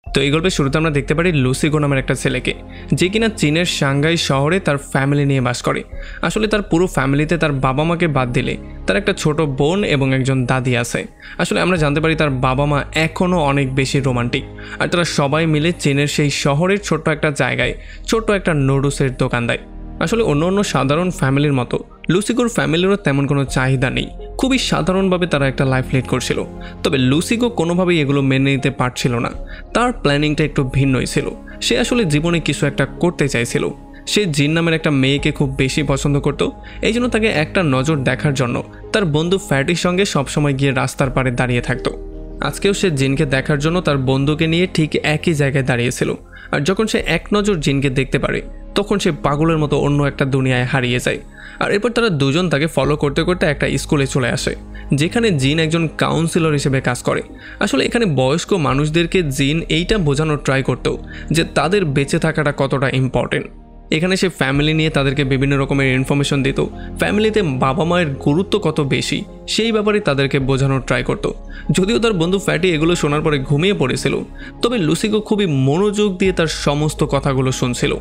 তো এই গল্পের শুরুতে আমরা দেখতে পারি লুসিগো নামের একটা ছেলেকে, যে কিনা চীনের সাংঘাই শহরে তার ফ্যামিলি নিয়ে বাস করে। আসলে তার পুরো ফ্যামিলিতে তার বাবা মাকে বাদ দিলে তার একটা ছোট বোন এবং একজন দাদি আছে। আসলে আমরা জানতে পারি তার বাবা মা এখনও অনেক বেশি রোমান্টিক, আর তারা সবাই মিলে চীনের সেই শহরের ছোট্ট একটা জায়গায় ছোট্ট একটা নুডলসের দোকান দেয়। আসলে অন্য সাধারণ ফ্যামিলির মতো লুসিগোর ফ্যামিলিরও তেমন কোনো চাহিদা নেই, খুবই সাধারণভাবে তারা একটা লাইফ লিড করছিল। তবে লুসিগো কোনোভাবেই এগুলো মেনে নিতে পারছিল না। তার প্ল্যানিংটা একটু ভিন্নই ছিল। সে আসলে জীবনে কিছু একটা করতে চাইছিল। সে জিন নামের একটা মেয়েকে খুব বেশি পছন্দ করত, এই জন্য তাকে একটা নজর দেখার জন্য তার বন্ধু ফ্যাটির সঙ্গে সবসময় গিয়ে রাস্তার পাড়ে দাঁড়িয়ে থাকতো। আজকেও সে জিনকে দেখার জন্য তার বন্ধুকে নিয়ে ঠিক একই জায়গায় দাঁড়িয়েছিল। আর যখন সে এক নজর জিনকে দেখতে পারে তখন সে পাগলের মতো অন্য একটা দুনিয়ায় হারিয়ে যায়। আর এরপর তারা দুজন তাকে ফলো করতে করতে একটা স্কুলে চলে আসে, যেখানে জিন একজন কাউন্সিলর হিসেবে কাজ করে। আসলে এখানে বয়স্ক মানুষদেরকে জিন এইটা বোঝানোর ট্রাই করতো যে তাদের বেঁচে থাকাটা কতটা ইম্পর্টেন্ট। এখানে সে ফ্যামিলি নিয়ে তাদেরকে বিভিন্ন রকমের ইনফরমেশন দিত, ফ্যামিলিতে বাবা মায়ের গুরুত্ব কত বেশি সেই ব্যাপারে তাদেরকে বোঝানোর ট্রাই করত। যদিও তার বন্ধু ফ্যাটি এগুলো শোনার পরে ঘুমিয়ে পড়েছিল, তবে লুসিগো খুবই মনোযোগ দিয়ে তার সমস্ত কথাগুলো শুনছিল।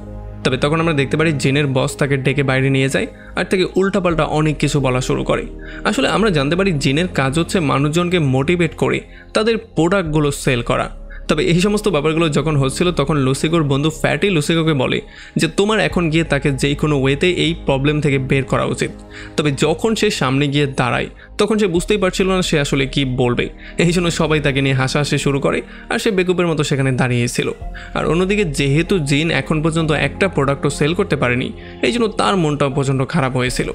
তবে তখন আমরা দেখতে পারি জিনের বস তাকে ডেকে বাইরে নিয়ে যায় আর তাকে উল্টাপাল্টা অনেক কিছু বলা শুরু করে। আসলে আমরা জানতে পারি জিনের কাজ হচ্ছে মানুষজনকে মোটিভেট করে তাদের প্রোডাক্টগুলো সেল করা। তবে এই সমস্ত ব্যাপারগুলো যখন হচ্ছিল তখন লুসিগোর বন্ধু ফ্যাটি লুসিগোকে বলে যে তোমার এখন গিয়ে তাকে যেই কোনো ওয়েতে এই প্রবলেম থেকে বের করা উচিত। তবে যখন সে সামনে গিয়ে দাঁড়ায় তখন সে বুঝতেই পারছিল না সে আসলে কি বলবে, এই জন্য সবাই তাকে নিয়ে হাসাহাসি শুরু করে আর সে বেকুবের মতো সেখানে দাঁড়িয়েছিল। আর অন্যদিকে যেহেতু জিন এখন পর্যন্ত একটা প্রোডাক্টও সেল করতে পারেনি, এই জন্য তার মনটাও প্রচণ্ড খারাপ হয়েছিল।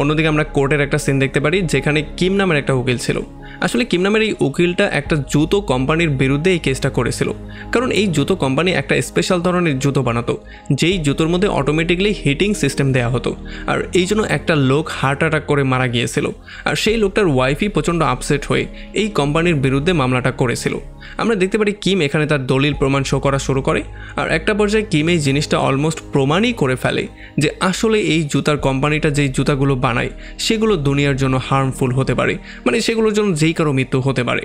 অন্যদিকে আমরা কোর্টের একটা সিন দেখতে পারি যেখানে কিম নামের একটা উকিল ছিল। আসলে কিম নামের এই উকিলটা একটা জুতো কোম্পানির বিরুদ্ধে এই কেসটা করেছিল, কারণ এই জুতো কোম্পানি একটা স্পেশাল ধরনের জুতো বানাতো যেই জুতোর মধ্যে অটোমেটিকলি হিটিং সিস্টেম দেওয়া হতো। আর এই জন্য একটা লোক হার্ট অ্যাটাক করে মারা গিয়েছিল, আর সেই লোকটার ওয়াইফই প্রচণ্ড আপসেট হয়ে এই কোম্পানির বিরুদ্ধে মামলাটা করেছিল। আমরা দেখতে পারি কিম এখানে তার দলিল প্রমাণ শো করা শুরু করে, আর একটা পর্যায়ে কিম এই জিনিসটা অলমোস্ট প্রমাণই করে ফেলে যে আসলে এই জুতার কোম্পানিটা যেই জুতাগুলো বানায় সেগুলো দুনিয়ার জন্য হার্মফুল হতে পারে, মানে সেগুলোর জন্য যেই কারো মৃত্যু হতে পারে।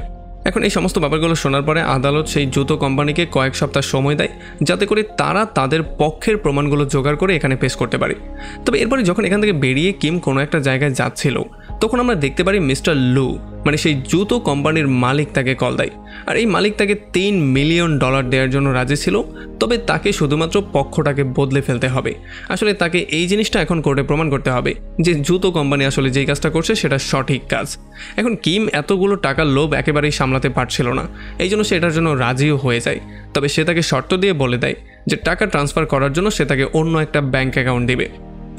এখন এই সমস্ত ব্যাপারগুলো শোনার পরে আদালত সেই জুতো কোম্পানিকে কয়েক সপ্তাহ সময় দেয় যাতে করে তারা তাদের পক্ষের প্রমাণগুলো জোগাড় করে এখানে পেশ করতে পারে। তবে এরপরে যখন এখান থেকে বেরিয়ে কিম কোনো একটা জায়গায় যাচ্ছিল তখন আমরা দেখতে পারি মিস্টার লু, মানে সেই জুতো কোম্পানির মালিক তাকে কল দেয়। আর এই মালিক তাকে $3 মিলিয়ন দেওয়ার জন্য রাজি ছিল, তবে তাকে শুধুমাত্র পক্ষটাকে বদলে ফেলতে হবে। আসলে তাকে এই জিনিসটা এখন কোর্টে প্রমাণ করতে হবে যে জুতো কোম্পানি আসলে যেই কাজটা করছে সেটা সঠিক কাজ। এখন কিম এতগুলো টাকার লোভ একেবারেই সামলাতে পারছিল না, এই জন্য সে এটার জন্য রাজিও হয়ে যায়। তবে সে তাকে শর্ত দিয়ে বলে দেয় যে টাকা ট্রান্সফার করার জন্য সে তাকে অন্য একটা ব্যাঙ্ক অ্যাকাউন্ট দিবে।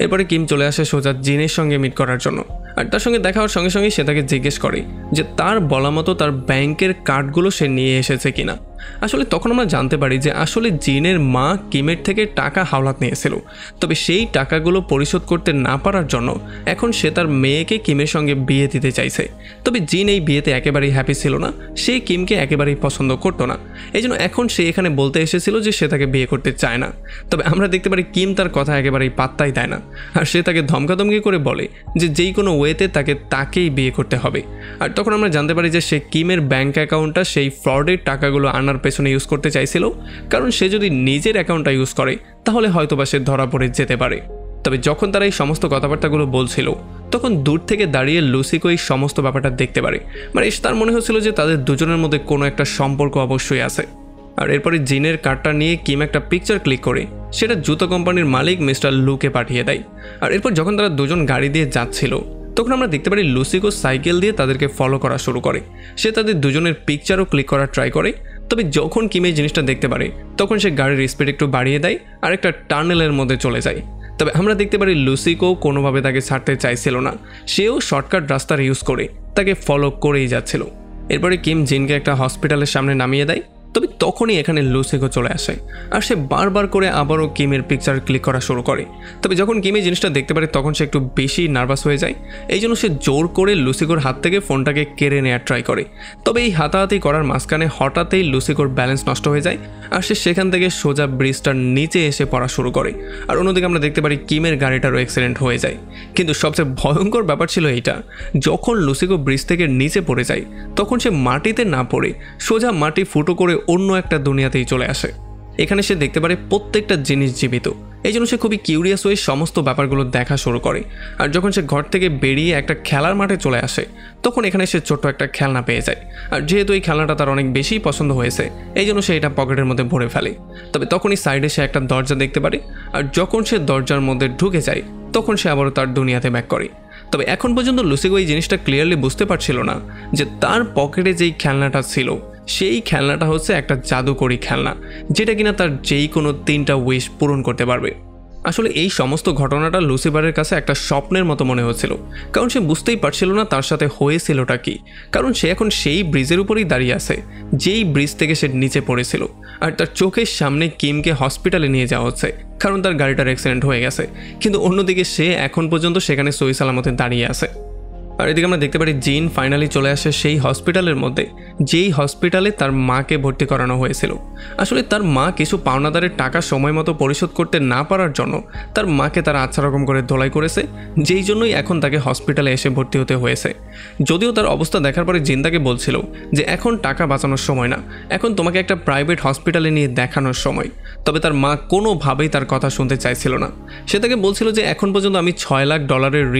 এরপরে কিম চলে আসে সোজা জিনের সঙ্গে মিট করার জন্য, আর তার সঙ্গে দেখা হওয়ার সঙ্গে সঙ্গেই সে তাকে জিজ্ঞেস করে যে তার বলা মতো তার ব্যাংকের কার্ডগুলো সে নিয়ে এসেছে কিনা। আসলে তখন আমরা জানতে পারি যে আসলে জিনের মা কিমের থেকে টাকা হাওলাত নিয়েছিল, তবে সেই টাকাগুলো পরিশোধ করতে না পারার জন্য এখন সে তার মেয়েকে কিমের সঙ্গে বিয়ে দিতে চাইছে। তবে জিন এই বিয়েতে একেবারেই হ্যাপি ছিল না, সে কিমকে একেবারেই পছন্দ করতো না, এই জন্য এখন সে এখানে বলতে এসেছিল যে সে তাকে বিয়ে করতে চায় না। তবে আমরা দেখতে পারি কিম তার কথা একেবারেই পাত্তাই দেয় না, আর সে তাকে ধমকাধমকি করে বলে যে যেই কোনো ওয়েতে তাকেই বিয়ে করতে হবে। আর তখন আমরা জানতে পারি যে সে কিমের ব্যাংক অ্যাকাউন্টটা সেই ফ্রডের টাকাগুলো আনার পেছনে ইউজ করতে চাইছিল, কারণ সে যদি নিজের অ্যাকাউন্টটা ইউজ করে তাহলে হয়তোবা সে ধরা পড়ে যেতে পারে। তবে যখন তারা এই সমস্ত কথাবার্তাগুলো বলছিল তখন দূর থেকে দাঁড়িয়ে লুসিকো এই সমস্ত ব্যাপারটা দেখতে পারে, মানে তার মনে হচ্ছিল যে তাদের দুজনের মধ্যে কোনো একটা সম্পর্ক অবশ্যই আছে। আর এরপরে জিনের কার্ডটা নিয়ে কিম একটা পিকচার ক্লিক করে সেটা জুতো কোম্পানির মালিক মিস্টার লুকে পাঠিয়ে দেয়। আর এরপর যখন তারা দুজন গাড়ি দিয়ে যাচ্ছিল তখন আমরা দেখতে পারি লুসিকো সাইকেল দিয়ে তাদেরকে ফলো করা শুরু করে। সে তাদের দুজনের পিকচারও ক্লিক করার ট্রাই করে, তবে যখন কিম এই জিনিসটা দেখতে পারে তখন সে গাড়ির স্পিড একটু বাড়িয়ে দেয় আর একটা টানেলের মধ্যে চলে যায়। তবে আমরা দেখতে পারি লুসিকো কোনোভাবে তাকে ছাড়তে চাইছিল না, সেও শর্টকাট রাস্তার ইউজ করে তাকে ফলো করেই যাচ্ছিল। এরপরে কিম জিনকে একটা হসপিটালের সামনে নামিয়ে দেয়, তবে তখনই এখানে লুসিকো চলে আসে আর সে বারবার করে আবারও কিমের পিকচার ক্লিক করা শুরু করে। তবে যখন কিম এই জিনিসটা দেখতে পারে তখন সে একটু বেশি নার্ভাস হয়ে যায়, এই জন্য সে জোর করে লুসিকোর হাত থেকে ফোনটাকে কেড়ে নেওয়ার ট্রাই করে। তবে এই হাতাহাতি করার মাঝখানে হঠাৎই লুসিকোর ব্যালেন্স নষ্ট হয়ে যায় আর সে সেখান থেকে সোজা ব্রিজটার নিচে এসে পড়া শুরু করে। আর অন্যদিকে আমরা দেখতে পারি কিমের গাড়িটারও অ্যাক্সিডেন্ট হয়ে যায়। কিন্তু সবচেয়ে ভয়ঙ্কর ব্যাপার ছিল এইটা, যখন লুসিকো ব্রিজ থেকে নিচে পড়ে যায় তখন সে মাটিতে না পড়ে সোজা মাটি ফুটো করে অন্য একটা দুনিয়াতেই চলে আসে। এখানে সে দেখতে পারে প্রত্যেকটা জিনিস জীবিত। এই জন্য সে খুবই কিউরিয়াস হয়ে সমস্ত ব্যাপারগুলো দেখা শুরু করে। আর যখন সে ঘর থেকে বেরিয়ে একটা খেলার মাঠে চলে আসে, তখন এখানে সে ছোট্ট একটা খেলনা পেয়ে যায়। আর যেহেতু এই খেলনাটা তার অনেক বেশি পছন্দ হয়েছে, এই জন্য সে এটা পকেটের মধ্যে ভরে ফেলে। তবে তখনই সাইডে সে একটা দরজা দেখতে পারে, আর যখন সে দরজার মধ্যে ঢুকে যায়, তখন সে আবারও তার দুনিয়াতে ব্যাক করে। তবে এখন পর্যন্ত লুসিকো এই জিনিসটা ক্লিয়ারলি বুঝতে পারছিল না যে তার পকেটে যেই খেলনাটা ছিল, সেই খেলনাটা হচ্ছে একটা জাদুকরি খেলনা, যেটা কিনা তার যেই কোনো 3টা উইশ পূরণ করতে পারবে। আসলে এই সমস্ত ঘটনাটা লুসিফারের কাছে একটা স্বপ্নের মতো মনে হচ্ছিল, কারণ সে বুঝতেই পারছিল না তার সাথে হয়েছিলটা কি। কারণ সে এখন সেই ব্রিজের উপরেই দাঁড়িয়ে আছে, যেই ব্রিজ থেকে সে নিচে পড়েছিল। আর তার চোখের সামনে কিমকে হসপিটালে নিয়ে যাওয়া হচ্ছে, কারণ তার গাড়িটার অ্যাক্সিডেন্ট হয়ে গেছে। কিন্তু অন্যদিকে সে এখন পর্যন্ত সেখানে সহি সালামতে দাঁড়িয়ে আছে। আর এদিকে আমরা দেখতে পারি জিন ফাইনালি চলে আসে সেই হসপিটালের মধ্যে, যেই হসপিটালে তার মাকে ভর্তি করানো হয়েছিল। আসলে তার মা কিছু পাওনাদারের টাকা সময় মতো পরিশোধ করতে না পারার জন্য তার মাকে তারা আচ্ছা রকম করে ধোলাই করেছে, যেই জন্যই এখন তাকে হসপিটালে এসে ভর্তি হতে হয়েছে। যদিও তার অবস্থা দেখার পরে জিন তাকে বলছিল যে এখন টাকা বাঁচানোর সময় না, এখন তোমাকে একটা প্রাইভেট হসপিটালে নিয়ে দেখানোর সময়। তবে তার মা কোনোভাবেই তার কথা শুনতে চাইছিল না। সে তাকে বলছিল যে এখন পর্যন্ত আমি $6 লাখ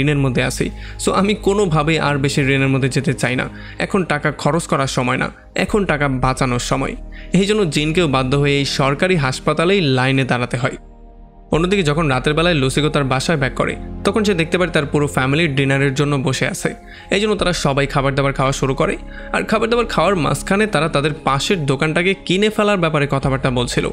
ঋণের মধ্যে আছি, সো আমি কোনোভাবে আর বেশি ঋণের মধ্যে যেতে চাই না। এখন টাকা খরচ করার সময় না, এখন টাকা বাঁচানোর সময়। এই জন্য জিনকেও বাধ্য হয়ে এই সরকারি হাসপাতালেই লাইনে দাঁড়াতে হয়। অন্যদিকে যখন রাতের বেলায় লুসিকো তার বাসায় ব্যাক করে, তখন সে দেখতে পারে তার পুরো ফ্যামিলির ডিনারের জন্য বসে আছে। এই জন্য তারা সবাই খাবার দাবার খাওয়া শুরু করে। আর খাবার দাবার খাওয়ার মাঝখানে তারা তাদের পাশের দোকানটাকে কিনে ফেলার ব্যাপারে কথাবার্তা বলছিল।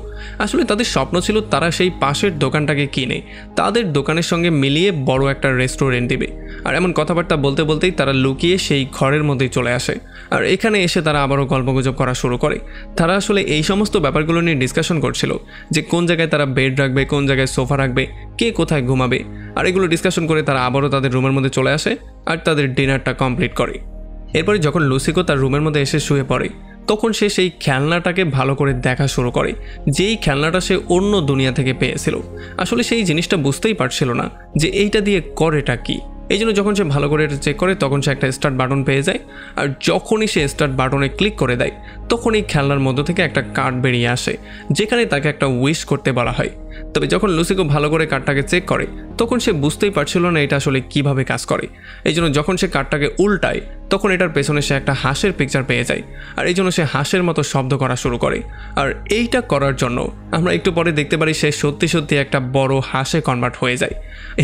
আসলে তাদের স্বপ্ন ছিল তারা সেই পাশের দোকানটাকে কিনে তাদের দোকানের সঙ্গে মিলিয়ে বড় একটা রেস্টুরেন্ট দিবে। আর এমন কথাবার্তা বলতে বলতেই তারা লুকিয়ে সেই ঘরের মধ্যেই চলে আসে। আর এখানে এসে তারা আবারও গল্পগুজব করা শুরু করে। তারা আসলে এই সমস্ত ব্যাপারগুলো নিয়ে ডিসকাশন করছিল যে কোন জায়গায় তারা বেড রাখবে, কোন জায়গায় সোফা রাখবে, কে কোথায় ঘুমাবে। আর এগুলো ডিসকাশন করে তারা আবারও তাদের রুমের মধ্যে চলে আসে আর তাদের ডিনারটা কমপ্লিট করে। এরপরে যখন লুসিকো তার রুমের মধ্যে এসে শুয়ে পড়ে, তখন সে সেই খেলনাটাকে ভালো করে দেখা শুরু করে, যেই খেলনাটা সে অন্য দুনিয়া থেকে পেয়েছিল। আসলে সেই জিনিসটা বুঝতেই পারছিল না যে এইটা দিয়ে করেটা কি। এই জন্য যখন সে ভালো করে এটা চেক করে, তখন সে একটা স্টার্ট বাটন পেয়ে যায়। আর যখনই সে স্টার্ট বাটনে ক্লিক করে দেয়, তখন এই খেলনার মধ্য থেকে একটা কার্ড বেরিয়ে আসে, যেখানে তাকে একটা উইশ করতে বলা হয়। তবে যখন লুসিকো ভালো করে কার্ডটাকে চেক করে, তখন সে বুঝতেই পারছিল না এটা আসলে কিভাবে কাজ করে। এই জন্য যখন সে কার্ডটাকে উল্টায়, তখন এটার পেছনে সে একটা হাঁসের পিকচার পেয়ে যায়। আর এই জন্য সে হাঁসের মতো শব্দ করা শুরু করে। আর এইটা করার জন্য আমরা একটু পরে দেখতে পারি সে সত্যি সত্যি একটা বড় হাঁসে কনভার্ট হয়ে যায়।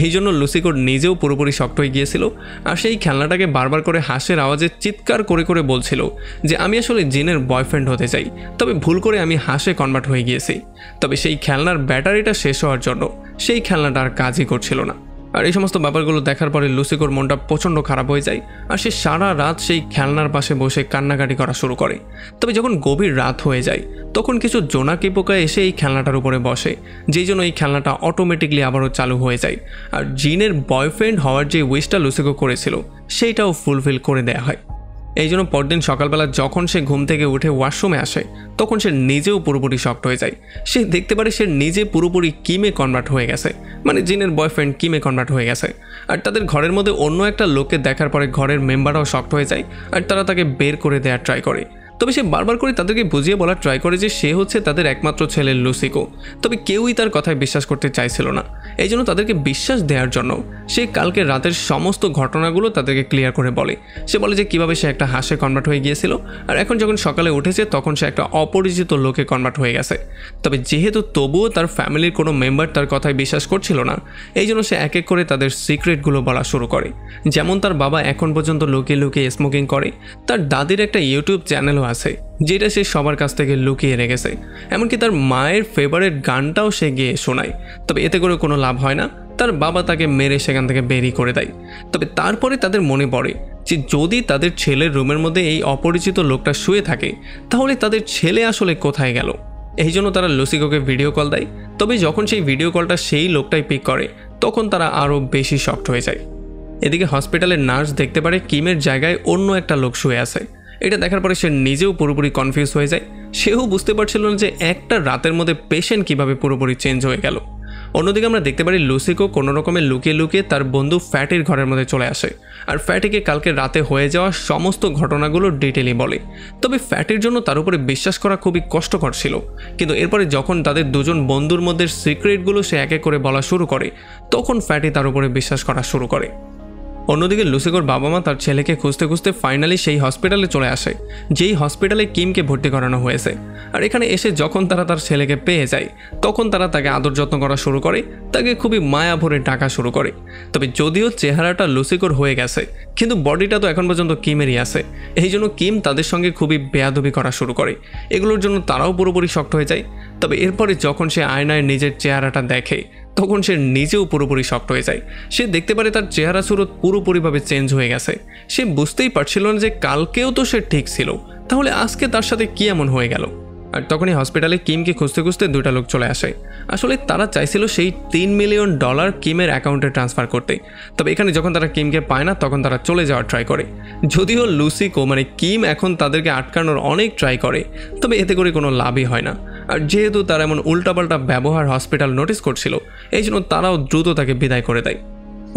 এই জন্য লুসিকোর নিজেও পুরোপুরি শক্ত হয়ে গিয়েছিল। আর সেই খেলনাটাকে বারবার করে হাঁসের আওয়াজে চিৎকার করে করে বলছিল যে আমি আসলে জিনের বয়ফ্রেন্ড হতে চাই, তবে ভুল করে আমি হাঁসে কনভার্ট হয়ে গিয়েছি। তবে সেই খেলনার ব্যাটারিটা শেষ হওয়ার জন্য সেই খেলনাটা আর কাজই করছিল না। আর এই সমস্ত ব্যাপারগুলো দেখার পরে লুসিকোর মনটা প্রচণ্ড খারাপ হয়ে যায়। আর সে সারা রাত সেই খেলনার পাশে বসে কান্নাকাটি করা শুরু করে। তবে যখন গভীর রাত হয়ে যায়, তখন কিছু জোনাকি পোকা এসে এই খেলনাটার উপরে বসে, যেই জন্য এই খেলনাটা অটোমেটিকলি আবারও চালু হয়ে যায়। আর জিনের বয়ফ্রেন্ড হওয়ার যে উইশটা লুসিকো করেছিল, সেইটাও ফুলফিল করে দেওয়া হয়। এই জন্য পরদিন সকালবেলা যখন সে ঘুম থেকে উঠে ওয়াশরুমে আসে, তখন সে নিজেও পুরোপুরি শক্ট হয়ে যায়। সে দেখতে পারে সে নিজে পুরোপুরি কিমে কনভার্ট হয়ে গেছে, মানে জিনের বয়ফ্রেন্ড কিমে কনভার্ট হয়ে গেছে। আর তাদের ঘরের মধ্যে অন্য একটা লোককে দেখার পরে ঘরের মেম্বাররাও শক্ট হয়ে যায়। আর তারা তাকে বের করে দেওয়ার ট্রাই করে। তবে সে বারবার করে তাদেরকে বুঝিয়ে বলার ট্রাই করে যে সে হচ্ছে তাদের একমাত্র ছেলে লুসিকো। তবে কেউই তার কথায় বিশ্বাস করতে চাইছিল না। এই জন্য তাদেরকে বিশ্বাস দেওয়ার জন্য সে কালকে রাতের সমস্ত ঘটনাগুলো তাদেরকে ক্লিয়ার করে বলে। সে বলে যে কীভাবে সে একটা হাঁসে কনভার্ট হয়ে গিয়েছিল, আর এখন যখন সকালে উঠেছে তখন সে একটা অপরিচিত লোকে কনভার্ট হয়ে গেছে। তবে যেহেতু তবুও তার ফ্যামিলির কোনো মেম্বার তার কথায় বিশ্বাস করছিল না, এই জন্য সে এক এক করে তাদের সিক্রেটগুলো বলা শুরু করে। যেমন তার বাবা এখন পর্যন্ত লুকিয়ে লুকিয়ে স্মোকিং করে, তার দাদির একটা ইউটিউব চ্যানেলও আছে যেটা সে সবার কাছ থেকে লুকিয়ে রেখেছে। এমনকি তার মায়ের ফেভারিট গানটাও সে গিয়ে শোনায়। তবে এতে করে কোনো লাভ হয় না, তার বাবা তাকে মেরে সেখান থেকে বেরিয়ে করে দেয়। তবে তারপরে তাদের মনে পড়ে যে যদি তাদের ছেলের রুমের মধ্যে এই অপরিচিত লোকটা শুয়ে থাকে, তাহলে তাদের ছেলে আসলে কোথায় গেল। এই জন্য তারা লুসিকোকে ভিডিও কল দেয়। তবে যখন সেই ভিডিও কলটা সেই লোকটাই পিক করে, তখন তারা আরও বেশি শকড হয়ে যায়। এদিকে হসপিটালের নার্স দেখতে পারে কিমের জায়গায় অন্য একটা লোক শুয়ে আছে। এটা দেখার পরে সে নিজেও পুরোপুরি কনফিউজ হয়ে যায়। সেও বুঝতে পারছিল না যে একটা রাতের মধ্যে পেশেন্ট কিভাবে পুরোপুরি চেঞ্জ হয়ে গেল। অন্যদিকে আমরা দেখতে পারি লুসিকো কোনো রকমে লুকিয়ে লুকিয়ে তার বন্ধু ফ্যাটির ঘরের মধ্যে চলে আসে আর ফ্যাটিকে কালকে রাতে হয়ে যাওয়া সমস্ত ঘটনাগুলো ডিটেইলি বলে। তবে ফ্যাটির জন্য তার উপরে বিশ্বাস করা খুবই কষ্টকর ছিল, কিন্তু এরপরে যখন তাদের দুজন বন্ধুর মধ্যে সিক্রেটগুলো সে এক এক করে বলা শুরু করে তখন ফ্যাটি তার উপরে বিশ্বাস করা শুরু করে। অন্যদিকে লুসিকোর বাবা মা তার ছেলেকে খুঁজতে খুঁজতে ফাইনালি সেই হসপিটালে চলে আসে যেই হসপিটালে কিমকে ভর্তি করানো হয়েছে। আর এখানে এসে যখন তারা তার ছেলেকে পেয়ে যায় তখন তারা তাকে আদর যত্ন করা শুরু করে, তাকে খুবই মায়া ভরে ডাকা শুরু করে। তবে যদিও চেহারাটা লুসিকোর হয়ে গেছে কিন্তু বডিটা তো এখন পর্যন্ত কিমেরই আছে, এই জন্য কিম তাদের সঙ্গে খুবই বেয়াদবি করা শুরু করে। এগুলোর জন্য তারাও পুরোপুরি শক্ট হয়ে যায়। তবে এরপরে যখন সে আয়নায় নিজের চেহারাটা দেখে তখন সে নিজেও পুরোপুরি শক্ট হয়ে যায়। সে দেখতে পারে তার চেহারা সুরত পুরোপুরিভাবে চেঞ্জ হয়ে গেছে। সে বুঝতেই পারছিল না যে কালকেও তো সে ঠিক ছিল, তাহলে আজকে তার সাথে কি এমন হয়ে গেল। আর তখনই হসপিটালে কিমকে খুঁজতে খুঁজতে দুইটা লোক চলে আসে। আসলে তারা চাইছিল সেই $3 মিলিয়ন কিমের অ্যাকাউন্টে ট্রান্সফার করতে। তবে এখানে যখন তারা কিমকে পায় না তখন তারা চলে যাওয়ার ট্রাই করে। যদিও লুসিকো কিম এখন তাদেরকে আটকানোর অনেক ট্রাই করে, তবে এতে করে কোনো লাভই হয় না। আর যেহেতু তারা এমন উল্টাপাল্টা ব্যবহার হসপিটাল নোটিস করছিল এই জন্য তারাও দ্রুত তাকে বিদায় করে দেয়।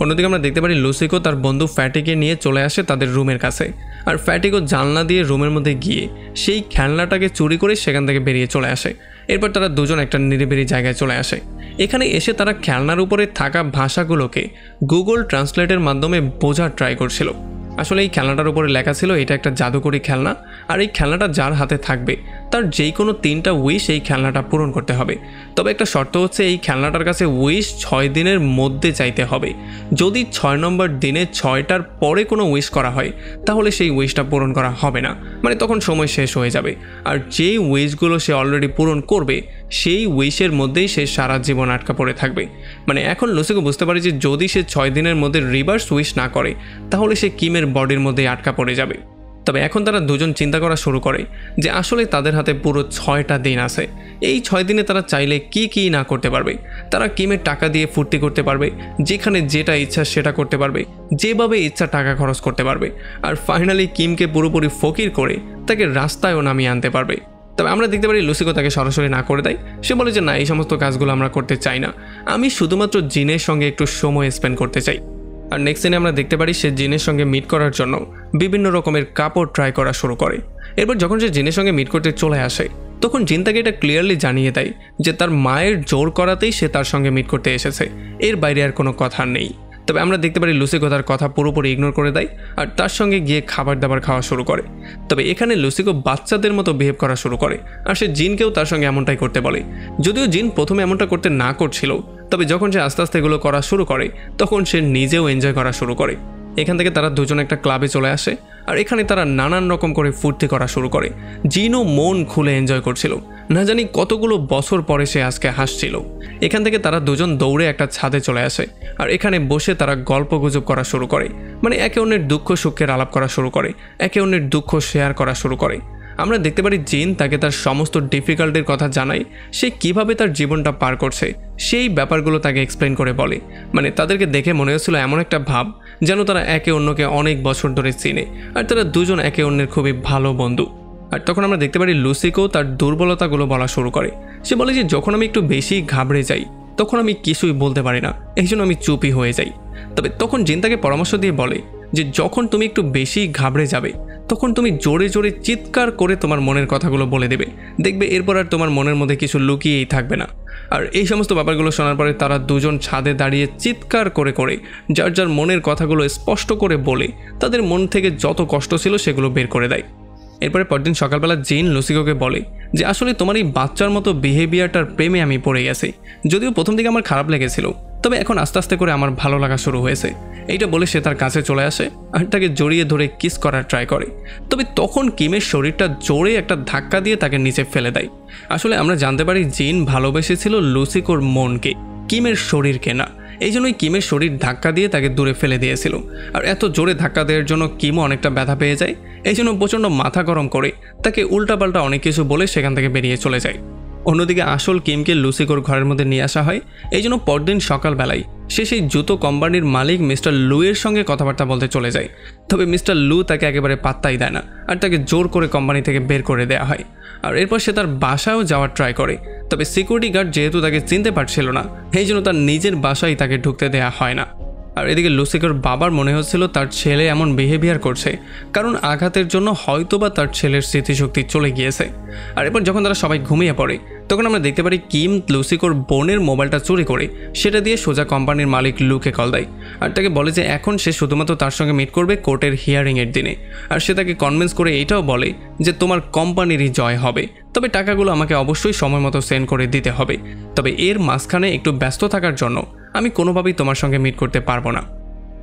অন্যদিকে আমরা দেখতে পারি লুসিকো তার বন্ধু ফ্যাটিকে নিয়ে চলে আসে তাদের রুমের কাছে। আর ফ্যাটিকো জানলা দিয়ে রুমের মধ্যে গিয়ে সেই খেলনাটাকে চুরি করে সেখান থেকে বেরিয়ে চলে আসে। এরপর তারা দুজন একটা নিরিবিলি জায়গায় চলে আসে। এখানে এসে তারা খেলনার উপরে থাকা ভাষাগুলোকে গুগল ট্রান্সলেটের মাধ্যমে বোঝার ট্রাই করছিল। আসলে এই খেলনাটার উপরে লেখা ছিল এটা একটা জাদুকরি খেলনা, আর এই খেলনাটা যার হাতে থাকবে তার যেই কোনো 3টা উইশ এই খেলনাটা পূরণ করতে হবে। তবে একটা শর্ত হচ্ছে এই খেলনাটার কাছে উইশ 6 দিনের মধ্যে চাইতে হবে। যদি 6 নম্বর দিনে 6টার পরে কোনো উইশ করা হয় তাহলে সেই উইশটা পূরণ করা হবে না, তখন সময় শেষ হয়ে যাবে। আর যেই উইশগুলো সে অলরেডি পূরণ করবে সেই উইশের মধ্যেই সে সারা জীবন আটকা পড়ে থাকবে। এখন লুসিকো বুঝতে পারে যে যদি সে 6 দিনের মধ্যে রিভার্স উইশ না করে তাহলে সে কিমের বডির মধ্যে আটকা পড়ে যাবে। তবে এখন তারা দুজন চিন্তা করা শুরু করে যে আসলে তাদের হাতে পুরো 6টা দিন আছে। এই 6 দিনে তারা চাইলে কি কি না করতে পারবে। তারা কিমের টাকা দিয়ে ফুর্তি করতে পারবে, যেখানে যেটা ইচ্ছা সেটা করতে পারবে, যেভাবে ইচ্ছা টাকা খরচ করতে পারবে, আর ফাইনালি কিমকে পুরোপুরি ফকির করে তাকে রাস্তায়ও নামিয়ে আনতে পারবে। তবে আমরা দেখতে পারি লুসিকো তাকে সরাসরি না করে দেয়। সে বলে যে না, এই সমস্ত কাজগুলো আমরা করতে চাই না, আমি শুধুমাত্র জিনের সঙ্গে একটু সময় স্পেন্ড করতে চাই। আর নেক্সট দিনে আমরা দেখতে পারি সে জিনের সঙ্গে মিট করার জন্য বিভিন্ন রকমের কাপড় ট্রাই করা শুরু করে। এরপর যখন সে জিনের সঙ্গে মিট করতে চলে আসে তখন জিন তাকে এটা ক্লিয়ারলি জানিয়ে দেয় যে তার মায়ের জোর করাতেই সে তার সঙ্গে মিট করতে এসেছে, এর বাইরে আর কোনো কথা নেই। তবে আমরা দেখতে পারি লুসিকো তার কথা পুরোপুরি ইগনোর করে দেয় আর তার সঙ্গে গিয়ে খাবার দাবার খাওয়া শুরু করে। তবে এখানে লুসিকো বাচ্চাদের মতো বিহেভ করা শুরু করে আর সে জিনকেও তার সঙ্গে এমনটাই করতে বলে। যদিও জিন প্রথমে এমনটা করতে না করছিল, তবে যখন সে আস্তে আস্তে এগুলো করা শুরু করে তখন সে নিজেও এনজয় করা শুরু করে। এখান থেকে তারা দুজন একটা ক্লাবে চলে আসে আর এখানে তারা নানান রকম করে ফুর্তি করা শুরু করে। জিনও মন খুলে এনজয় করছিল, না জানি কতগুলো বছর পরে সে আজকে হাসছিল। এখান থেকে তারা দুজন দৌড়ে একটা ছাদে চলে আসে আর এখানে বসে তারা গল্প গুজব করা শুরু করে, একে অন্যের দুঃখ সুখের আলাপ করা শুরু করে, একে অন্যের দুঃখ শেয়ার করা শুরু করে। আমরা দেখতে পারি জিন তাকে তার সমস্ত ডিফিকাল্টির কথা জানায়, সে কিভাবে তার জীবনটা পার করছে সেই ব্যাপারগুলো তাকে এক্সপ্লেন করে বলে। তাদেরকে দেখে মনে হচ্ছিল এমন একটা ভাব যেন তারা একে অন্যকে অনেক বছর ধরে চিনে আর তারা দুজন একে অন্যের খুবই ভালো বন্ধু। আর তখন আমরা দেখতে পারি লুসিকো তার দুর্বলতাগুলো বলা শুরু করে। সে বলে যে যখন আমি একটু বেশি ঘাবড়ে যাই তখন আমি কিছুই বলতে পারি না, এই জন্য আমি চুপই হয়ে যাই। তবে তখন জিন তাকে পরামর্শ দিয়ে বলে যে যখন তুমি একটু বেশি ঘাবড়ে যাবে তখন তুমি জোরে জোরে চিৎকার করে তোমার মনের কথাগুলো বলে দেবে, দেখবে এরপর আর তোমার মনের মধ্যে কিছু লুকিয়েই থাকবে না। আর এই সমস্ত ব্যাপারগুলো শোনার পরে তারা দুজন ছাদে দাঁড়িয়ে চিৎকার করে করে যার যার মনের কথাগুলো স্পষ্ট করে বলে তাদের মন থেকে যত কষ্ট ছিল সেগুলো বের করে দেয়। এরপরে পরদিন সকালবেলা জিন লুসিকোকে বলে যে আসলে তোমার এই বাচ্চার মতো বিহেভিয়ারটার প্রেমে আমি পড়ে গেছি। যদিও প্রথম দিকে আমার খারাপ লেগেছিল, তবে এখন আস্তে আস্তে করে আমার ভালো লাগা শুরু হয়েছে। এইটা বলে সে তার কাছে চলে আসে আর তাকে জড়িয়ে ধরে কিস করার ট্রাই করে। তবে তখন কিমের শরীরটা জোরে একটা ধাক্কা দিয়ে তাকে নিচে ফেলে দেয়। আসলে আমরা জানতে পারি জিন ভালোবেসেছিল লুসিকোর মনকে, কিমের শরীরকে না। এই জন্যই কিমের শরীর ধাক্কা দিয়ে তাকে দূরে ফেলে দিয়েছিল। আর এত জোরে ধাক্কা দেওয়ার জন্য কিমও অনেকটা ব্যথা পেয়ে যায়। এই জন্য প্রচণ্ড মাথা গরম করে তাকে উল্টাপাল্টা অনেক কিছু বলে সেখান থেকে বেরিয়ে চলে যায়। অন্যদিকে আসল কিমকে লুসিকোর ঘরের মধ্যে নিয়ে আসা হয়। এই জন্য পরদিন সকালবেলায় সে সেই জুতো কোম্পানির মালিক মিস্টার লুয়ের সঙ্গে কথাবার্তা বলতে চলে যায়। তবে মিস্টার লু তাকে একেবারে পাত্তাই দেয় না আর তাকে জোর করে কোম্পানি থেকে বের করে দেওয়া হয়। আর এরপর সে তার বাসায়ও যাওয়ার ট্রাই করে। তবে তবে সিকিউরিটি গার্ড যেহেতু তাকে চিনতে পারছিল না, এই জন্য তার নিজের বাসায় তাকে ঢুকতে দেওয়া হয় না। আর এদিকে লুসিকোর বাবার মনে হচ্ছিল তার ছেলে এমন বিহেভিয়ার করছে কারণ আঘাতের জন্য হয়তোবা তার ছেলের স্মৃতিশক্তি চলে গিয়েছে। আর এরপর যখন তারা সবাই ঘুমিয়ে পড়ে তখন আমরা দেখতে পারি কিম লুসিকোর বোনের মোবাইলটা চুরি করে সেটা দিয়ে সোজা কোম্পানির মালিক লুকে কল দেয় আর তাকে বলে যে এখন সে শুধুমাত্র তার সঙ্গে মিট করবে কোর্টের হিয়ারিংয়ের দিনে। আর সে তাকে কনভিন্স করে এটাও বলে যে তোমার কোম্পানিরই জয় হবে, তবে টাকাগুলো আমাকে অবশ্যই সময় মতো সেন্ড করে দিতে হবে, তবে এর মাঝখানে একটু ব্যস্ত থাকার জন্য আমি কোনোভাবেই তোমার সঙ্গে মিট করতে পারবো না।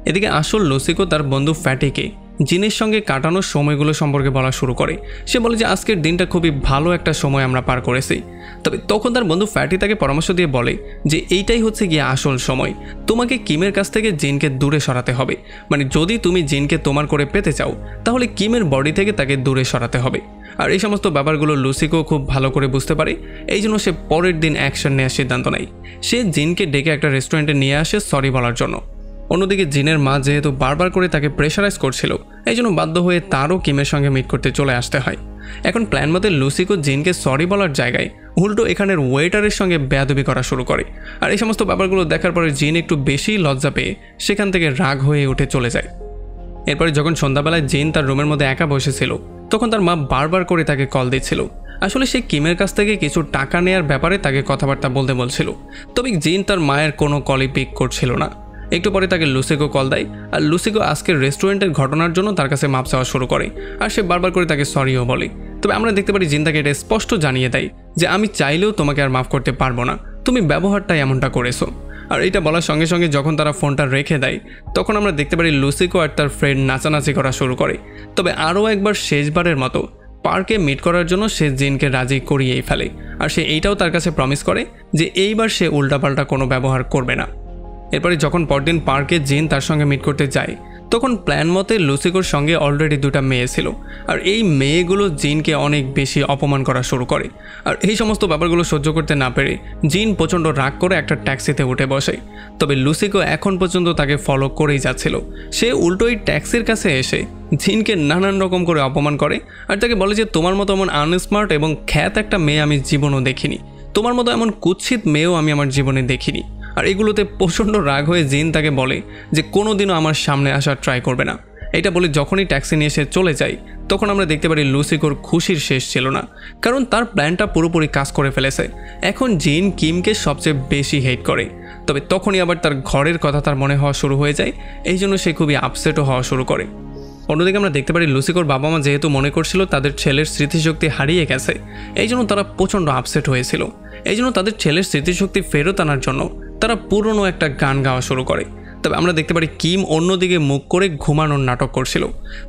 এদিকে আসল লুসিকো তার বন্ধু ফ্যাটিকে জিনের সঙ্গে কাটানোর সময়গুলো সম্পর্কে বলা শুরু করে। সে বলে যে আজকের দিনটা খুবই ভালো একটা সময় আমরা পার করেছি। তবে তখন তার বন্ধু ফ্যাটি তাকে পরামর্শ দিয়ে বলে যে এইটাই হচ্ছে গিয়ে আসল সময়, তোমাকে কিমের কাছ থেকে জিনকে দূরে সরাতে হবে। মানে যদি তুমি জিনকে তোমার করে পেতে চাও তাহলে কিমের বডি থেকে তাকে দূরে সরাতে হবে। আর এই সমস্ত ব্যাপারগুলো লুসিকো খুব ভালো করে বুঝতে পারে, এই জন্য সে পরের দিন অ্যাকশন নেওয়ার সিদ্ধান্ত নেয়। সে জিনকে ডেকে একটা রেস্টুরেন্টে নিয়ে আসে সরি বলার জন্য। অন্যদিকে জিনের মা যেহেতু বারবার করে তাকে প্রেশারাইজ করছিল, এই জন্য বাধ্য হয়ে তারও কিমের সঙ্গে মিট করতে চলে আসতে হয়। এখন প্ল্যান মতে লুসিকো জিনকে সরি বলার জায়গায় উল্টো এখানের ওয়েটারের সঙ্গে বেয়াদবি করা শুরু করে। আর এই সমস্ত ব্যাপারগুলো দেখার পরে জিন একটু বেশি লজ্জা পেয়ে সেখান থেকে রাগ হয়ে উঠে চলে যায়। এরপরে যখন সন্ধ্যাবেলায় জিন তার রুমের মধ্যে একা বসেছিল তখন তার মা বারবার করে তাকে কল দিচ্ছিল। আসলে সে কিমের কাছ থেকে কিছু টাকা নেয়ার ব্যাপারে তাকে কথাবার্তা বলতে বলছিল, তবে জিন তার মায়ের কোনো কলই পিক করছিল না। একটু পরে তাকে লুসিকো কল দেয় আর লুসিকো আজকের রেস্টুরেন্টের ঘটনার জন্য তার কাছে মাপ চাওয়া শুরু করে আর সে বারবার করে তাকে সরিও বলে। তবে আমরা দেখতে পারি জিন তাকে এটা স্পষ্ট জানিয়ে দেয় যে আমি চাইলেও তোমাকে আর মাফ করতে পারবো না, তুমি ব্যবহারটাই এমনটা করেছো। আর এটা বলার সঙ্গে সঙ্গে যখন তারা ফোনটা রেখে দেয় তখন আমরা দেখতে পারি লুসিকো আর তার ফ্রেন্ড নাচানাচি করা শুরু করে। তবে আরও একবার শেষবারের মতো পার্কে মিট করার জন্য সে জিনকে রাজি করিয়েই ফেলে আর সে এইটাও তার কাছে প্রমিস করে যে এইবার সে উল্টাপাল্টা কোনো ব্যবহার করবে না। এরপরে যখন পরদিন পার্কে জিন তার সঙ্গে মিট করতে যায় তখন প্ল্যান মতে লুসিকোর সঙ্গে অলরেডি দুটা মেয়ে ছিল আর এই মেয়েগুলো জিনকে অনেক বেশি অপমান করা শুরু করে। আর এই সমস্ত ব্যাপারগুলো সহ্য করতে না পেরে জিন প্রচণ্ড রাগ করে একটা ট্যাক্সিতে উঠে বসে। তবে লুসিকো এখন পর্যন্ত তাকে ফলো করেই যাচ্ছিল। সে উল্টোই ট্যাক্সির কাছে এসে জিনকে নানান রকম করে অপমান করে আর তাকে বলে যে তোমার মতো এমন আনস্মার্ট এবং খ্যাত একটা মেয়ে আমি জীবনও দেখিনি, তোমার মতো এমন কুৎসিত মেয়েও আমি আমার জীবনে দেখিনি। আর এগুলোতে প্রচণ্ড রাগ হয়ে জিন তাকে বলে যে কোনোদিনও আমার সামনে আসার ট্রাই করবে না। এটা বলে যখনই ট্যাক্সি নিয়ে সে চলে যায় তখন আমরা দেখতে পারি লুসিকোর খুশির শেষ ছিল না, কারণ তার প্ল্যানটা পুরোপুরি কাজ করে ফেলেছে। এখন জিন কিমকে সবচেয়ে বেশি হেট করে। তবে তখনই আবার তার ঘরের কথা তার মনে হওয়া শুরু হয়ে যায়, এই জন্য সে খুবই আপসেটও হওয়া শুরু করে। অন্যদিকে আমরা দেখতে পারি লুসিকোর বাবা মা যেহেতু মনে করছিল তাদের ছেলের স্মৃতিশক্তি হারিয়ে গেছে, এই জন্য তারা প্রচণ্ড আপসেট হয়েছিল। এই জন্য তাদের ছেলের স্মৃতিশক্তি ফেরত আনার জন্য তারা পুরনো একটা গান গাওয়া শুরু করে। তবে আমরা দেখতে পারি কিম অন্যদিকে মুখ করে ঘুমানোর নাটক করছিল।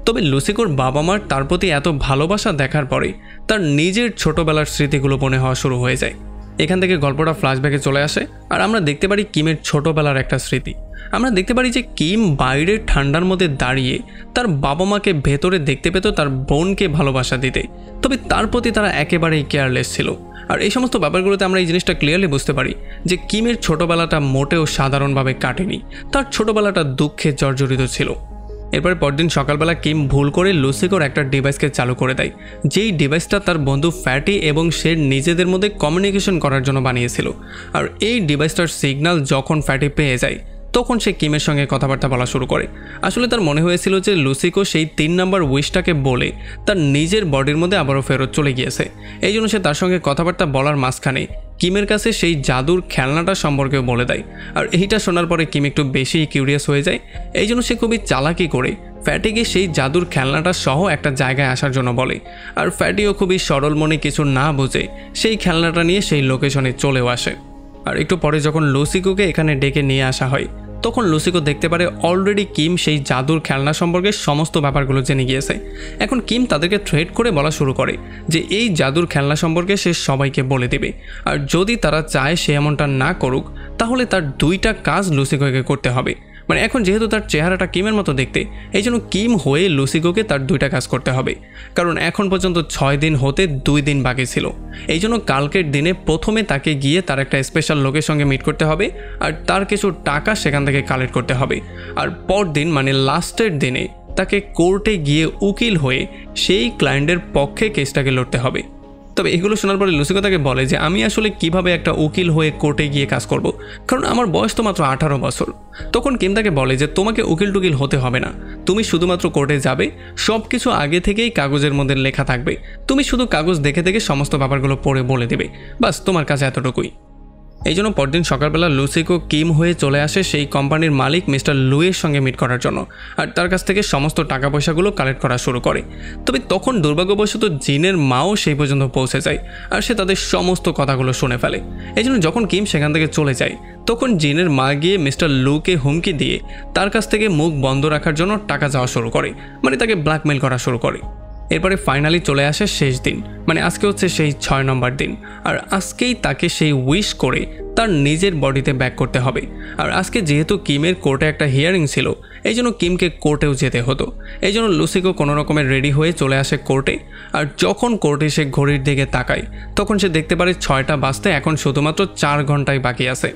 তবে লুসিকোর বাবা মার তার প্রতি এত ভালোবাসা দেখার পরে তার নিজের ছোটবেলার স্মৃতিগুলো মনে হওয়া শুরু হয়ে যায়। এখান থেকে গল্পটা ফ্ল্যাশব্যাকে চলে আসে আর আমরা দেখতে পারি কিমের ছোটবেলার একটা স্মৃতি। আমরা দেখতে পারি যে কিম বাইরের ঠান্ডার মধ্যে দাঁড়িয়ে তার বাবা মাকে ভেতরে দেখতে পেত তার বোনকে ভালোবাসা দিতে, তবে তার প্রতি তারা একেবারেই কেয়ারলেস ছিল। আর এই সমস্ত ব্যাপারগুলোতে আমরা এই জিনিসটা ক্লিয়ারলি বুঝতে পারি যে কিমের ছোটবেলাটা মোটেও সাধারণভাবে কাটেনি, তার ছোটবেলাটা দুঃখে জর্জরিত ছিল। এরপর পরদিন সকালবেলা কিম ভুল করে লুসিকোর একটা ডিভাইসকে চালু করে দেয়, যেই ডিভাইসটা তার বন্ধু ফ্যাটি এবং সে নিজেদের মধ্যে কমিউনিকেশন করার জন্য বানিয়েছিল। আর এই ডিভাইসটার সিগন্যাল যখন ফ্যাটি পেয়ে যায় তখন সে কিমের সঙ্গে কথাবার্তা বলা শুরু করে। আসলে তার মনে হয়েছিল যে লুসিকো সেই 3 নম্বর উইশটাকে বলে তার নিজের বডির মধ্যে আবারও ফেরত চলে গিয়েছে। এই জন্য সে তার সঙ্গে কথাবার্তা বলার মাঝখানে কিমের কাছে সেই জাদুর খেলনাটা সম্পর্কেও বলে দেয়। আর এইটা শোনার পরে কিম একটু বেশি কিউরিয়াস হয়ে যায়, এই জন্য সে খুবই চালাকি করে ফ্যাটিকে সেই জাদুর খেলনাটা সহ একটা জায়গায় আসার জন্য বলে। আর ফ্যাটিও খুবই সরল মনে কিছু না বুঝে সেই খেলনাটা নিয়ে সেই লোকেশনে চলেও আসে। আর একটু পরে যখন লুসিকোকে এখানে ডেকে নিয়ে আসা হয় তখন লুসিকো দেখতে পারে অলরেডি কিম সেই জাদুর খেলনা সম্পর্কে সমস্ত ব্যাপারগুলো জেনে গিয়েছে। এখন কিম তাদেরকে থ্রেট করে বলা শুরু করে যে এই জাদুর খেলনা সম্পর্কে সে সবাইকে বলে দেবে, আর যদি তারা চায় সে এমনটা না করুক তাহলে তার 2টা কাজ লুসিকোকে করতে হবে। মানে এখন যেহেতু তার চেহারাটা কিমের মতো দেখতে, এই জন্য কিম হয়ে লুসিকোকে তার 2টা কাজ করতে হবে, কারণ এখন পর্যন্ত 6 দিন হতে 2 দিন বাকি ছিল। এই জন্য কালকের দিনে প্রথমে তাকে গিয়ে তার একটা স্পেশাল লোকের সঙ্গে মিট করতে হবে আর তার কিছু টাকা সেখান থেকে কালেক্ট করতে হবে। আর পরদিন মানে লাস্টের দিনে তাকে কোর্টে গিয়ে উকিল হয়ে সেই ক্লায়েন্টের পক্ষে কেসটাকে লড়তে হবে। তবে এগুলো শোনার পরে লুসিকো তাকে বলে যে আমি আসলে কিভাবে একটা উকিল হয়ে কোর্টে গিয়ে কাজ করব, কারণ আমার বয়স তো মাত্র 18 বছর। তখন কিম তাকে বলে যে তোমাকে উকিল টুকিল হতে হবে না, তুমি শুধুমাত্র কোর্টে যাবে, সব কিছু আগে থেকেই কাগজের মধ্যে লেখা থাকবে, তুমি শুধু কাগজ দেখে দেখে সমস্ত ব্যাপারগুলো পড়ে বলে দেবে, বাস তোমার কাছে এতটুকুই। এই জন্য পরদিন সকালবেলা লুসিকো কিম হয়ে চলে আসে সেই কোম্পানির মালিক মিস্টার লুয়ের সঙ্গে মিট করার জন্য, আর তার কাছ থেকে সমস্ত টাকা পয়সাগুলো কালেক্ট করা শুরু করে। তবে তখন দুর্ভাগ্যবশত জিনের মাও সেই পর্যন্ত পৌঁছে যায়, আর সে তাদের সমস্ত কথাগুলো শুনে ফেলে। এই জন্য যখন কিম সেখান থেকে চলে যায়, তখন জিনের মা গিয়ে মিস্টার লুকে হুমকি দিয়ে তার কাছ থেকে মুখ বন্ধ রাখার জন্য টাকা চাওয়া শুরু করে, মানে তাকে ব্ল্যাকমেল করা শুরু করে। এরপরে ফাইনালি চলে আসে শেষ দিন, মানে আজকে হচ্ছে সেই 6 নম্বর দিন, আর আজকেই তাকে সেই উইশ করে তার নিজের বডিতে ব্যাক করতে হবে। আর আজকে যেহেতু কিমের কোর্টে একটা হিয়ারিং ছিল, এই জন্য কিমকে কোর্টেও যেতে হতো। এই জন্য লুসিকো কোনো রকমের রেডি হয়ে চলে আসে কোর্টে। আর যখন কোর্টে সে ঘড়ির দিকে তাকায়, তখন সে দেখতে পারে 6টা বাজতে এখন শুধুমাত্র 4 ঘন্টাই বাকি আছে।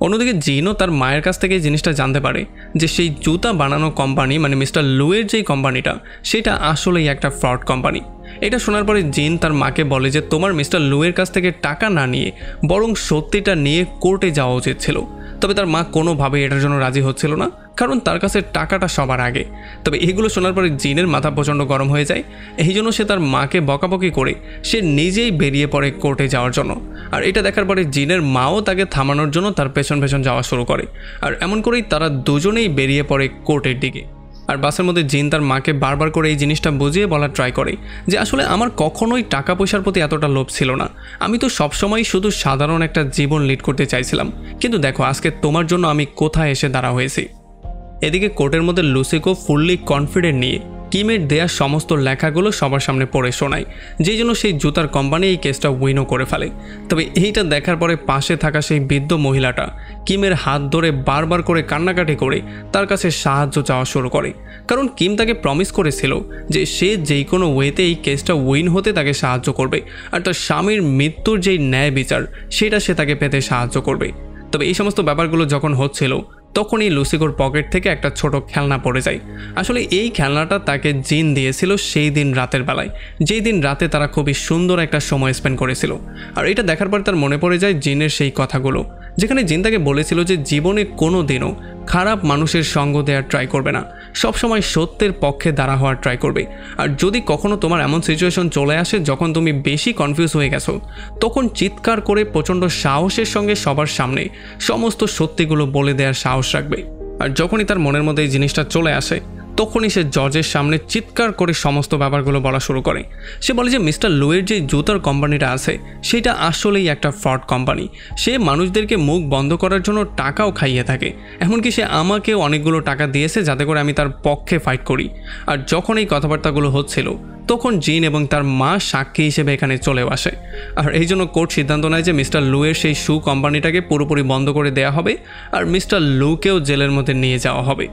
অন্যদিকে জিনও তার মায়ের কাছ থেকে এই জিনিসটা জানতে পারে যে সেই জুতা বানানো কোম্পানি, মানে মিস্টার লুয়ের যেই কোম্পানিটা, সেটা আসলেই একটা ফ্রড কোম্পানি। এটা শোনার পরে জিন তার মাকে বলে যে তোমার মিস্টার লুয়ের কাছ থেকে টাকা না নিয়ে বরং সত্যিটা নিয়ে কোর্টে যাওয়া উচিত ছিল। তবে তার মা কোনোভাবেই এটার জন্য রাজি হচ্ছিল না, কারণ তার কাছে টাকাটা সবার আগে। তবে এগুলো শোনার পরে জিনের মাথা প্রচণ্ড গরম হয়ে যায়। এই জন্য সে তার মাকে বকাবকি করে সে নিজেই বেরিয়ে পড়ে কোর্টে যাওয়ার জন্য। আর এটা দেখার পরে জিনের মাও তাকে থামানোর জন্য তার পেছন পেছন যাওয়া শুরু করে। আর এমন করেই তারা দুজনেই বেরিয়ে পড়ে কোর্টের দিকে। আর বাসের মধ্যে জিন তার মাকে বারবার করে এই জিনিসটা বুঝিয়ে বলার ট্রাই করে যে আসলে আমার কখনোই টাকা পয়সার প্রতি এতটা লোভ ছিল না, আমি তো সবসময় শুধু সাধারণ একটা জীবন লিড করতে চাইছিলাম, কিন্তু দেখো আজকে তোমার জন্য আমি কোথায় এসে দাঁড়া হয়েছি। এদিকে কোর্টের মধ্যে লুসিকো ফুললি কনফিডেন্ট নিয়ে কিমের দেয়া সমস্ত লেখাগুলো সবার সামনে পড়ে শোনায়, যেই জন্য সেই জুতার কোম্পানি এই কেসটা উইনও করে ফেলে। তবে এইটা দেখার পরে পাশে থাকা সেই বৃদ্ধ মহিলাটা কিমের হাত ধরে বারবার করে কান্নাকাটি করে তার কাছে সাহায্য চাওয়া শুরু করে, কারণ কিম তাকে প্রমিস করেছিল যে সে যেই কোনো ওয়েতে এই কেসটা উইন হতে তাকে সাহায্য করবে, আর তার স্বামীর মৃত্যুর যেই ন্যায় বিচার সেটা সে তাকে পেতে সাহায্য করবে। তবে এই সমস্ত ব্যাপারগুলো যখন হচ্ছিল, তখনই লুসিকোর পকেট থেকে একটা ছোট খেলনা পড়ে যায়। আসলে এই খেলনাটা তাকে জিন দিয়েছিল সেই দিন রাতের বেলায়, যেই দিন রাতে তারা খুবই সুন্দর একটা সময় স্পেন্ড করেছিল। আর এটা দেখার পর তার মনে পড়ে যায় জিনের সেই কথাগুলো, যেখানে জিন তাকে বলেছিল যে জীবনে কোনো দিনও খারাপ মানুষের সঙ্গ দেওয়ার ট্রাই করবে না, সবসময় সত্যের পক্ষে দাঁড়া হওয়ার ট্রাই করবে। আর যদি কখনো তোমার এমন সিচুয়েশন চলে আসে যখন তুমি বেশি কনফিউজ হয়ে গেছো, তখন চিৎকার করে প্রচণ্ড সাহসের সঙ্গে সবার সামনে সমস্ত সত্যিগুলো বলে দেওয়ার সাহস রাখবে। আর যখনই তার মনের মধ্যে এই জিনিসটা চলে আসে, তখনই সে জজের সামনে চিৎকার করে সমস্ত ব্যাপারগুলো বলা শুরু করে। সে বলে যে মিস্টার লুয়ের যে জুতার কোম্পানিটা আছে সেটা আসলেই একটা ফ্রড কোম্পানি, সে মানুষদেরকে মুখ বন্ধ করার জন্য টাকাও খাইয়ে থাকে, এমনকি সে আমাকেও অনেকগুলো টাকা দিয়েছে যাতে করে আমি তার পক্ষে ফাইট করি। আর যখন এই কথাবার্তাগুলো হচ্ছিল, তখন জিন এবং তার মা সাক্ষী হিসেবে এখানে চলেও আসে। আর এই জন্য কোর্ট সিদ্ধান্ত নেয় যে মিস্টার লুয়ের সেই শু কোম্পানিটাকে পুরোপুরি বন্ধ করে দেওয়া হবে, আর মিস্টার লুকেও জেলের মধ্যে নিয়ে যাওয়া হবে।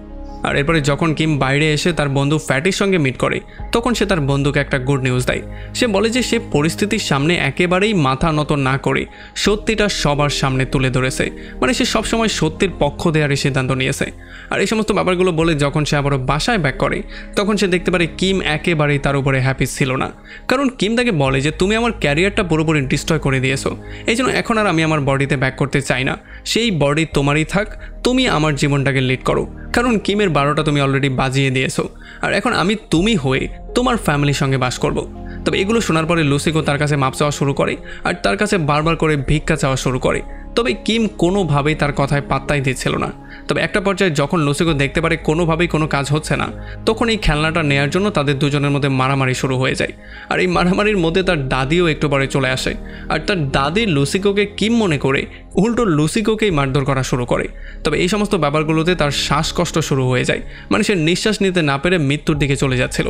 আর এরপরে যখন কিম বাইরে এসে তার বন্ধু ফ্যাটির সঙ্গে মিট করে, তখন সে তার বন্ধুকে একটা গুড নিউজ দেয়। সে বলে যে সে পরিস্থিতির সামনে একেবারেই মাথা নত না করে সত্যিটা সবার সামনে তুলে ধরেছে, মানে সে সবসময় সত্যির পক্ষ দেওয়ারই সিদ্ধান্ত নিয়েছে। আর এই সমস্ত ব্যাপারগুলো বলে যখন সে আবারও বাসায় ব্যাক করে, তখন সে দেখতে পারে কিম একেবারেই তার উপরে হ্যাপি ছিল না, কারণ কিম তাকে বলে যে তুমি আমার ক্যারিয়ারটা পুরোপুরি ডিস্ট্রয় করে দিয়েছো, এই জন্য এখন আর আমি আমার বডিতে ব্যাক করতে চাই না, সেই বডি তোমারই থাক, তুমি আমার জীবনটাকে লিড করো, কারণ কিমের 12টা তুমি অলরেডি বাজিয়ে দিয়েছো, আর এখন আমি তুমি হয়ে তোমার ফ্যামিলির সঙ্গে বাস করব। তবে এগুলো শোনার পরে লুসিকো তার কাছে মাপ চাওয়া শুরু করে, আর তার কাছে বারবার করে ভিক্ষা চাওয়া শুরু করে। তবে কিম কোনোভাবেই তার কথায় পাত্তাই দিচ্ছিল না। তবে একটা পর্যায়ে যখন লুসিকো দেখতে পারে কোনোভাবেই কোনো কাজ হচ্ছে না, তখন এই খেলনাটা নেয়ার জন্য তাদের দুজনের মধ্যে মারামারি শুরু হয়ে যায়। আর এই মারামারির মধ্যে তার দাদিও একটু পরে চলে আসে, আর তার দাদি লুসিকোকে কিম মনে করে উল্টো লুসিকোকেই মারধর করা শুরু করে। তবে এই সমস্ত ব্যাপারগুলোতে তার শ্বাসকষ্ট শুরু হয়ে যায়, মানে সে নিঃশ্বাস নিতে না পেরে মৃত্যুর দিকে চলে যাচ্ছিল।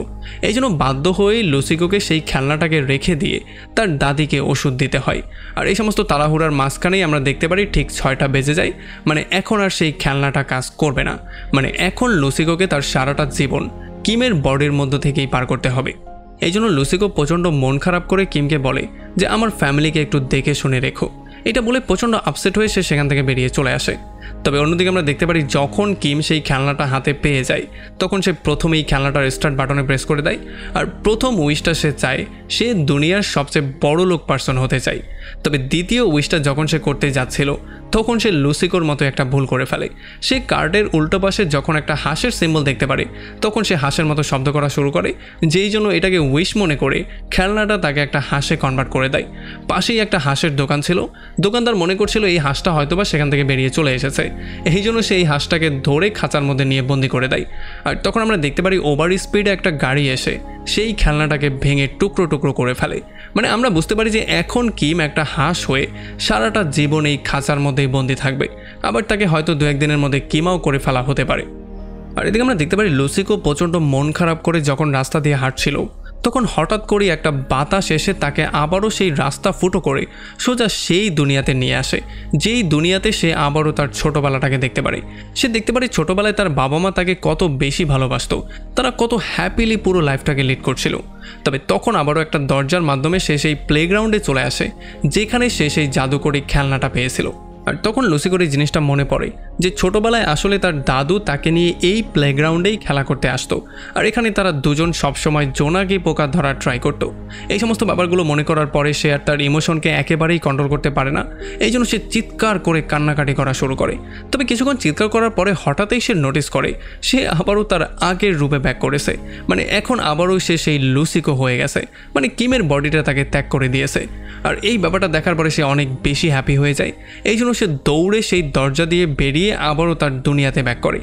এই জন্য বাধ্য হয়ে লুসিকোকে সেই খেলনাটাকে রেখে দিয়ে তার দাদিকে ওষুধ দিতে হয়। আর এই সমস্ত তাড়াহুড়ার মাঝখানেই আমরা দেখতে পারি ঠিক 6টা বেজে যায়, মানে এখন আর সেই খেলনাটা কাজ করবে না, মানে এখন লুসিকোকে তার সারাটা জীবন কিমের বডির মধ্য থেকেই পার করতে হবে। এই জন্য লুসিকো প্রচণ্ড মন খারাপ করে কিমকে বলে যে আমার ফ্যামিলিকে একটু দেখে শুনে রেখো। এটা বলে প্রচণ্ড আপসেট হয়ে সে সেখান থেকে বেরিয়ে চলে আসে। তবে অন্যদিকে আমরা দেখতে পারি যখন কিম সেই খেলনাটা হাতে পেয়ে যায় তখন সে প্রথমেই খেলনাটার স্টার্ট বাটনে প্রেস করে দেয় আর প্রথম উইশটা সে চায় সে দুনিয়ার সবচেয়ে বড় লোক পার্সন হতে চায়। তবে দ্বিতীয় উইশটা যখন সে করতে যাচ্ছিল তখন সে লুসিকোর মতো একটা ভুল করে ফেলে। সে কার্ডের উল্টো পাশে যখন একটা হাঁসের সিম্বল দেখতে পারে তখন সে হাঁসের মতো শব্দ করা শুরু করে, যেই জন্য এটাকে উইশ মনে করে খেলনাটা তাকে একটা হাঁসে কনভার্ট করে দেয়। পাশেই একটা হাঁসের দোকান ছিল, দোকানদার মনে করছিল এই হাঁসটা হয়তোবা সেখান থেকে বেরিয়ে চলে এসেছে, এই জন্য সে এই হাঁসটাকে ধরে খাঁচার মধ্যে নিয়ে বন্দি করে দেয়। আর তখন আমরা দেখতে পারি ওভার স্পিডে একটা গাড়ি এসে সেই খেলনাটাকে ভেঙে টুকরো টুকরো করে ফেলে। মানে আমরা বুঝতে পারি যে এখন কিম একটা হাঁস হয়ে সারাটা জীবন এই খাঁচার মধ্যেই বন্দি থাকবে, আবার তাকে হয়তো 2-1 দিনের মধ্যে কিমাও করে ফেলা হতে পারে। আর এদিকে আমরা দেখতে পারি লুসিকো প্রচণ্ড মন খারাপ করে যখন রাস্তা দিয়ে হাঁটছিল তখন হঠাৎ করে একটা বাতাস এসে তাকে আবারও সেই রাস্তা ফুটো করে সোজা সেই দুনিয়াতে নিয়ে আসে, যেই দুনিয়াতে সে আবারও তার ছোটোবেলাটাকে দেখতে পারে। সে দেখতে পারে ছোটোবেলায় তার বাবা মা তাকে কত বেশি ভালোবাসতো, তারা কত হ্যাপিলি পুরো লাইফটাকে লিড করছিল। তবে তখন আবারও একটা দরজার মাধ্যমে সে সেই প্লেগ্রাউন্ডে চলে আসে যেখানে সে সেই জাদুকরি খেলনাটা পেয়েছিল। আর তখন লুসিকোর এই জিনিসটা মনে পড়ে যে ছোটোবেলায় আসলে তার দাদু তাকে নিয়ে এই প্লেগ্রাউন্ডেই খেলা করতে আসতো, আর এখানে তারা দুজন সবসময় জোনাকি পোকা ধরার ট্রাই করতো। এই সমস্ত ব্যাপারগুলো মনে করার পরে সে আর তার ইমোশনকে একেবারেই কন্ট্রোল করতে পারে না, এই জন্য সে চিৎকার করে কান্নাকাটি করা শুরু করে। তবে কিছুক্ষণ চিৎকার করার পরে হঠাৎই সে নোটিস করে সে আবারও তার আগের রূপে ব্যাক করেছে, মানে এখন আবারও সে সেই লুসিকো হয়ে গেছে, মানে কিমের বডিটা তাকে ত্যাগ করে দিয়েছে। আর এই ব্যাপারটা দেখার পরে সে অনেক বেশি হ্যাপি হয়ে যায়, এই জন্য সে দৌড়ে সেই দরজা দিয়ে বেরিয়ে আবারও তার দুনিয়াতে ব্যাক করে।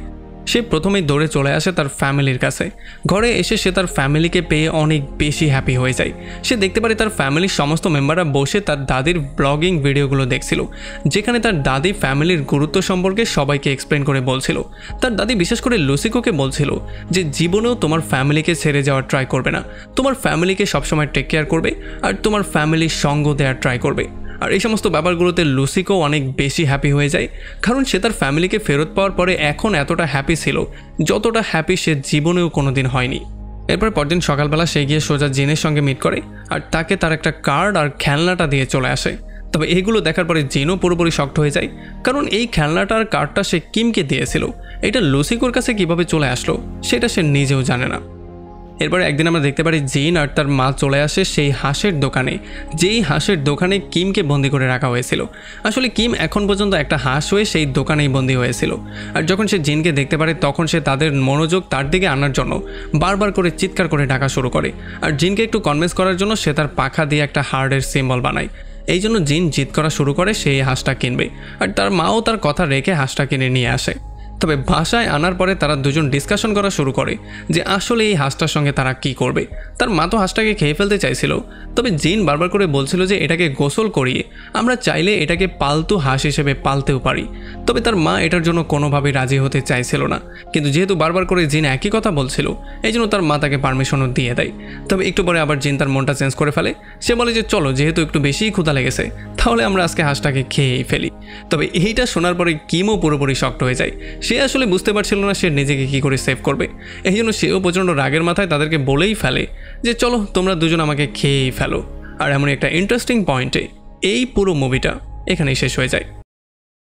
সে প্রথমেই দৌড়ে চলে আসে তার ফ্যামিলির কাছে। ঘরে এসে সে তার ফ্যামিলিকে পেয়ে অনেক বেশি হ্যাপি হয়ে যায়। সে দেখতে পারে তার ফ্যামিলির সমস্ত মেম্বাররা বসে তার দাদির ব্লগিং ভিডিওগুলো দেখছিল, যেখানে তার দাদি ফ্যামিলির গুরুত্ব সম্পর্কে সবাইকে এক্সপ্লেন করে বলছিল। তার দাদি বিশেষ করে লুসিকোকে বলছিল যে জীবনেও তোমার ফ্যামিলিকে ছেড়ে যাওয়ার ট্রাই করবে না, তোমার ফ্যামিলিকে সবসময় টেক কেয়ার করবে আর তোমার ফ্যামিলির সঙ্গ দেওয়ার ট্রাই করবে। আর এই সমস্ত ব্যাপারগুলোতে লুসিকো অনেক বেশি হ্যাপি হয়ে যায়, কারণ সে তার ফ্যামিলিকে ফেরত পাওয়ার পরে এখন এতটা হ্যাপি ছিল যতটা হ্যাপি সে জীবনেও কোনোদিন হয়নি। এরপর পরদিন সকালবেলা সে গিয়ে সোজা জিনের সঙ্গে মিট করে আর তাকে তার একটা কার্ড আর খেলনাটা দিয়ে চলে আসে। তবে এগুলো দেখার পরে জিনও পুরোপুরি শকড হয়ে যায়, কারণ এই খেলনাটা আর কার্ডটা সে কিমকে দিয়েছিল, এটা লুসিকোর কাছে কিভাবে চলে আসলো সেটা সে নিজেও জানে না। এরপরে একদিন আমরা দেখতে পারি জিন আর তার মা চলে আসে সেই হাঁসের দোকানে, যেই হাঁসের দোকানে কিমকে বন্দি করে রাখা হয়েছিল। আসলে কিম এখন পর্যন্ত একটা হাঁস হয়ে সেই দোকানেই বন্দি হয়েছিল। আর যখন সে জিনকে দেখতে পারে তখন সে তাদের মনোযোগ তার দিকে আনার জন্য বারবার করে চিৎকার করে ডাকা শুরু করে। আর জিনকে একটু কনভিন্স করার জন্য সে তার পাখা দিয়ে একটা হার্টের সিম্বল বানায়। এই জন্য জিন জিদ করা শুরু করে সেই হাঁসটা কিনবে, আর তার মাও তার কথা রেখে হাঁসটা কিনে নিয়ে আসে। তবে বাসায় আনার পরে তারা দুজন ডিসকাশন করা শুরু করে যে আসলে এই হাঁসটার সঙ্গে তারা কি করবে। তার মা তো হাঁসটাকে খেয়ে ফেলতে চাইছিল, তবে জিন বারবার করে বলছিল যে এটাকে গোসল করিয়ে আমরা চাইলে এটাকে পালতু হাঁস হিসেবে পালতেও পারি। তবে তার মা এটার জন্য কোনোভাবেই রাজি হতে চাইছিল না, কিন্তু যেহেতু বারবার করে জিন একই কথা বলছিল এই জন্য তার মা তাকে পারমিশনও দিয়ে দেয়। তবে একটু পরে আবার জিন তার মনটা চেঞ্জ করে ফেলে, সে বলে যে চলো যেহেতু একটু বেশিই ক্ষুধা লেগেছে তাহলে আমরা আজকে হাঁসটাকে খেয়েই ফেলি। তবে এইটা শোনার পরে কিমও পুরোপুরি শকড হয়ে যায়, সে আসলে বুঝতে পারছিল না সে নিজেকে কী করে সেভ করবে। এই জন্য সেও প্রচণ্ড রাগের মাথায় তাদেরকে বলেই ফেলে যে চলো তোমরা দুজন আমাকে খেয়েই ফেলো। আর এমন একটা ইন্টারেস্টিং পয়েন্টে এই পুরো মুভিটা এখানেই শেষ হয়ে যায়।